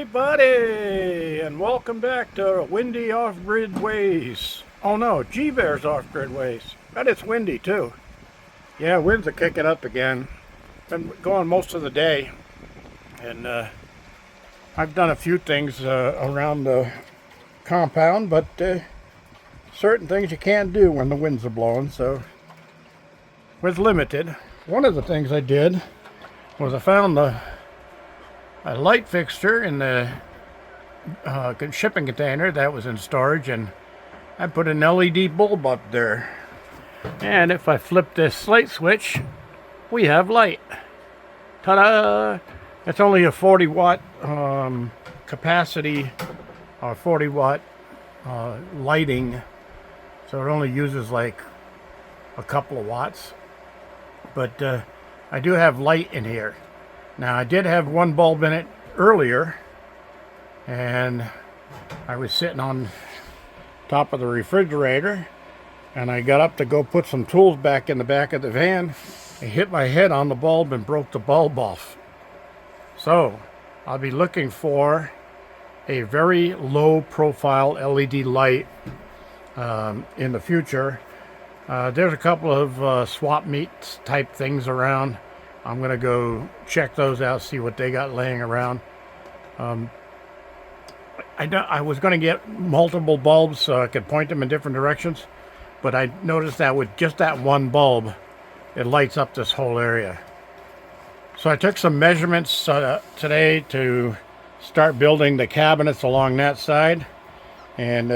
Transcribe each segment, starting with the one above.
everybody, and welcome back to Windy Off-Grid Ways. Oh no, G-Bear's Off-Grid Ways. But it's windy too. Yeah, winds are kicking up again. Been going most of the day, and I've done a few things around the compound, but certain things you can't do when the winds are blowing, so was limited. One of the things I did was I found a light fixture in the shipping container that was in storage, and I put an LED bulb up there. And if I flip this light switch, we have light. Ta-da! It's only a 40 watt capacity, or 40 watt lighting, so it only uses like a couple of watts. But I do have light in here. Now, I did have one bulb in it earlier, and I was sitting on top of the refrigerator, and I got up to go put some tools back in the back of the van. I hit my head on the bulb and broke the bulb off. So, I'll be looking for a very low profile LED light in the future. There's a couple of swap meets type things around. I'm going to go check those out, see what they got laying around. I was going to get multiple bulbs so I could point them in different directions, but I noticed that with just that one bulb, it lights up this whole area. So I took some measurements today to start building the cabinets along that side, and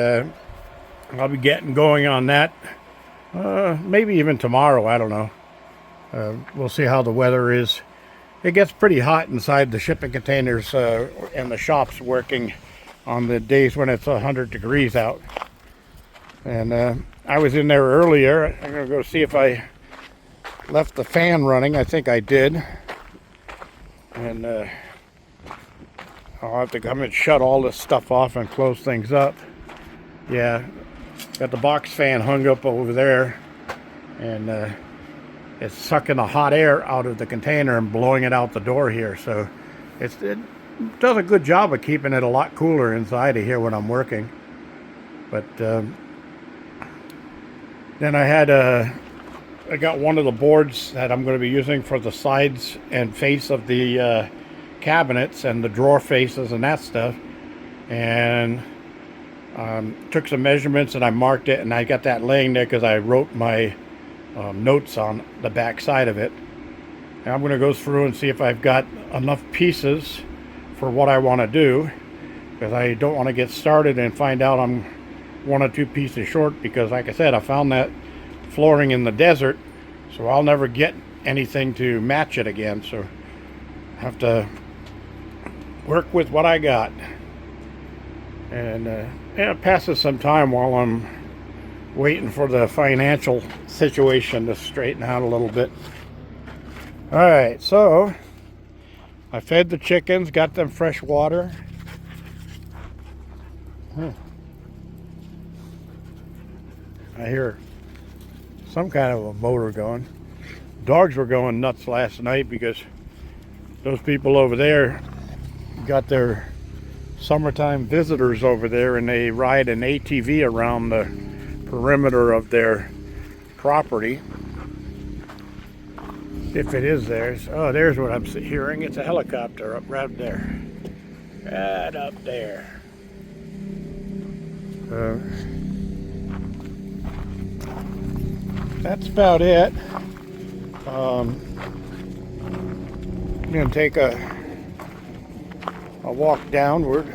I'll be getting going on that maybe even tomorrow, I don't know. We'll see how the weather is. It gets pretty hot inside the shipping containers and the shops working on the days when it's 100 degrees out. And I was in there earlier. I'm going to go see if I left the fan running. I think I did. And I'll have to come and shut all this stuff off and close things up. Yeah, got the box fan hung up over there. And it's sucking the hot air out of the container and blowing it out the door here. So it does a good job of keeping it a lot cooler inside of here when I'm working. But then I got one of the boards that I'm going to be using for the sides and face of the cabinets and the drawer faces and that stuff. And took some measurements and I marked it, and I got that laying there because I wrote my notes on the back side of it. And I'm going to go through and see if I've got enough pieces for what I want to do, because I don't want to get started and find out I'm one or two pieces short, because like I said, I found that flooring in the desert, so I'll never get anything to match it again, so I have to work with what I got. And yeah, it passes some time while I'm waiting for the financial situation to straighten out a little bit. Alright, so I fed the chickens, got them fresh water. I hear some kind of a motor going. Dogs were going nuts last night because those people over there got their summertime visitors over there, and they ride an ATV around the perimeter of their property. If it is theirs. Oh, there's what I'm hearing. It's a helicopter up right there. Right up there. That's about it. I'm going to take a walk downward.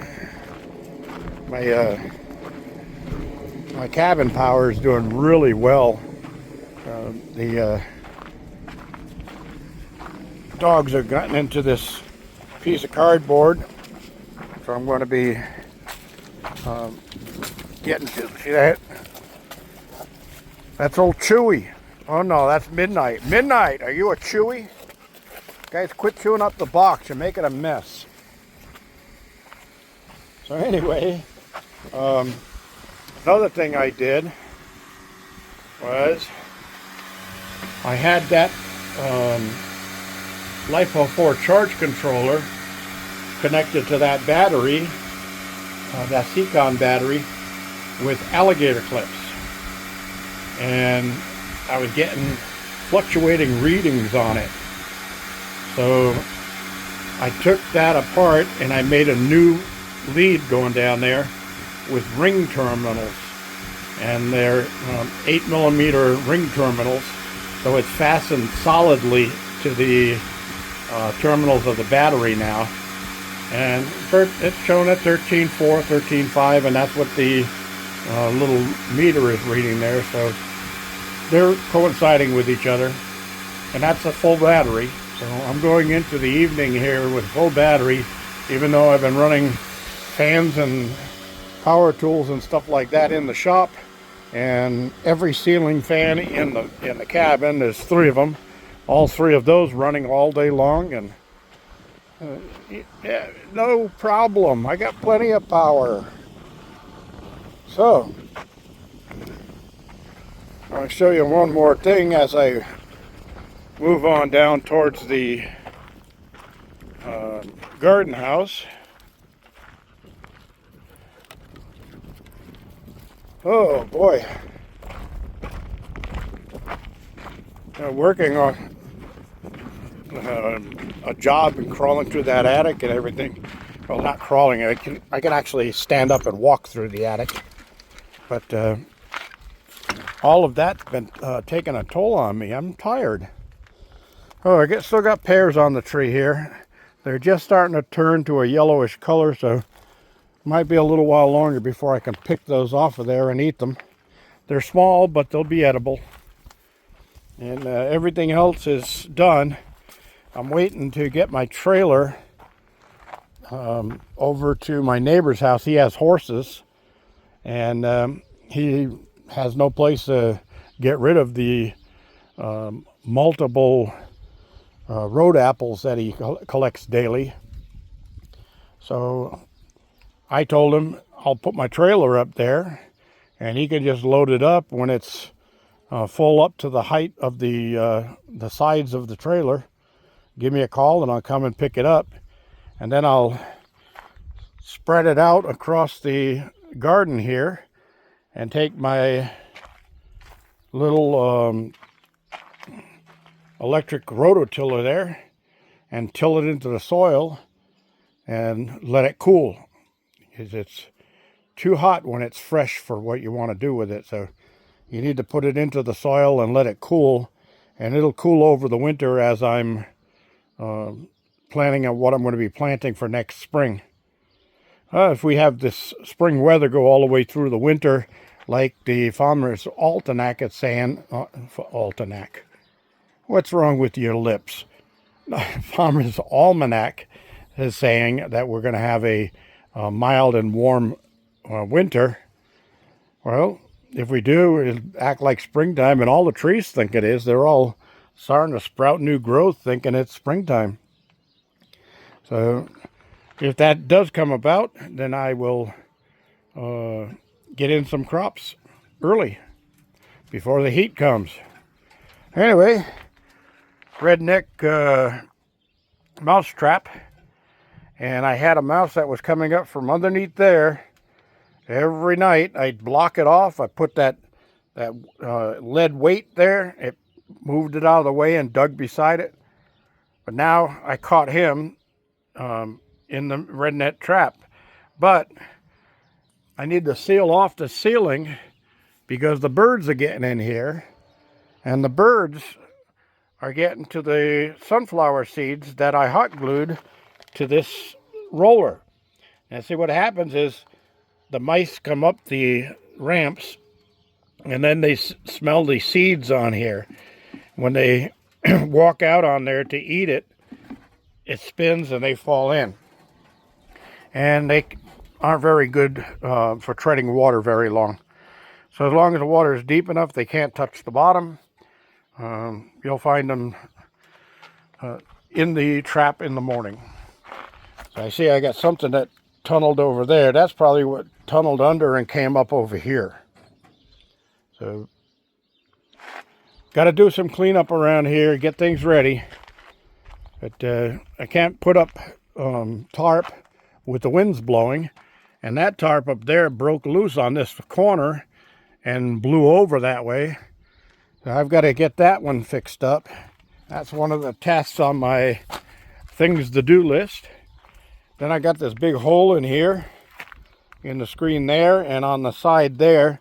My cabin power is doing really well. The dogs have gotten into this piece of cardboard, so I'm going to be getting to see that. That's old Chewy. Oh no, that's Midnight. Midnight, are you a Chewy? Guys, quit chewing up the box. You're making a mess. So anyway, another thing I did was I had that LiPo 4 charge controller connected to that battery, that Seacon battery, with alligator clips. And I was getting fluctuating readings on it. So I took that apart and I made a new lead going down there with ring terminals. And they're 8mm ring terminals. So it's fastened solidly to the terminals of the battery now. And it's shown at 13.4, 13.5, and that's what the little meter is reading there. So they're coinciding with each other. And that's a full battery. So I'm going into the evening here with full battery, even though I've been running fans and power tools and stuff like that in the shop. And every ceiling fan in the cabin, there's 3 of them, all 3 of those running all day long, and yeah, no problem. I got plenty of power. So I'll show you one more thing as I move on down towards the garden house. Oh boy, working on a job and crawling through that attic and everything. Well, not crawling. I can actually stand up and walk through the attic, but all of that's been taking a toll on me. I'm tired. Oh, I still got pears on the tree here. They're just starting to turn to a yellowish color, so might be a little while longer before I can pick those off of there and eat them. They're small, but they'll be edible. And everything else is done. I'm waiting to get my trailer over to my neighbor's house. He has horses, and he has no place to get rid of the multiple road apples that he collects daily. So I told him I'll put my trailer up there and he can just load it up when it's full up to the height of the sides of the trailer. Give me a call and I'll come and pick it up, and then I'll spread it out across the garden here and take my little electric rototiller there and till it into the soil and let it cool, because it's too hot when it's fresh for what you want to do with it. So you need to put it into the soil and let it cool, and it'll cool over the winter as I'm planning on what I'm going to be planting for next spring. If we have this spring weather go all the way through the winter, like the Farmer's Almanac is saying, Almanac. What's wrong with your lips? Farmer's Almanac is saying that we're going to have a mild and warm winter. Well, if we do, it'll act like springtime, and all the trees think it is. They're all starting to sprout new growth thinking it's springtime. So if that does come about, then I will get in some crops early before the heat comes. Anyway, redneck mouse trap, and I had a mouse that was coming up from underneath there. Every night I'd block it off. I put that lead weight there. It moved it out of the way and dug beside it. But now I caught him in the red net trap. But I need to seal off the ceiling because the birds are getting in here, and the birds are getting to the sunflower seeds that I hot glued to this roller. And see, what happens is the mice come up the ramps and then they smell the seeds on here. When they walk out on there to eat it, it spins and they fall in. And they aren't very good for treading water very long. So as long as the water is deep enough, they can't touch the bottom. You'll find them in the trap in the morning. So I see I got something that tunneled over there. That's probably what tunneled under and came up over here. So got to do some cleanup around here, get things ready. But I can't put up tarp with the winds blowing, and that tarp up there broke loose on this corner and blew over that way. So I've got to get that one fixed up. That's one of the tasks on my things to do list. Then I got this big hole in here in the screen there, and on the side there,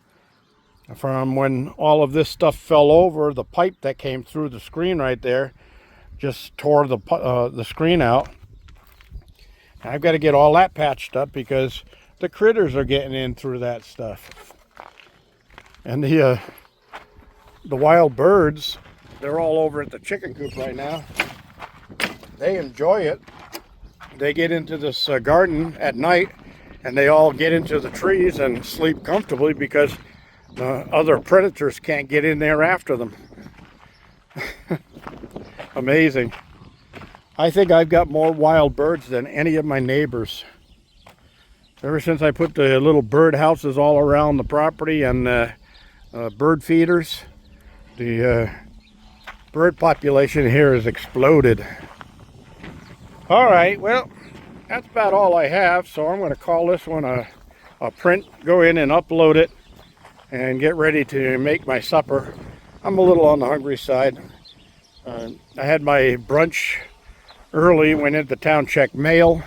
from when all of this stuff fell over, the pipe that came through the screen right there just tore the screen out. I've got to get all that patched up because the critters are getting in through that stuff. And the wild birds, they're all over at the chicken coop right now. They enjoy it. They get into this garden at night, and they all get into the trees and sleep comfortably because the other predators can't get in there after them. Amazing. I think I've got more wild birds than any of my neighbors. Ever since I put the little bird houses all around the property and bird feeders, the bird population here has exploded. All right, well, that's about all I have, so I'm going to call this one a print, go in and upload it, and get ready to make my supper. I'm a little on the hungry side. I had my brunch early, went into town, checked mail,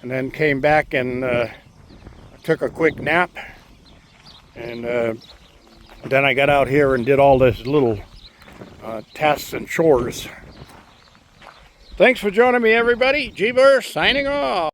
and then came back and took a quick nap. And then I got out here and did all this little tasks and chores. Thanks for joining me, everybody. Pears signing off.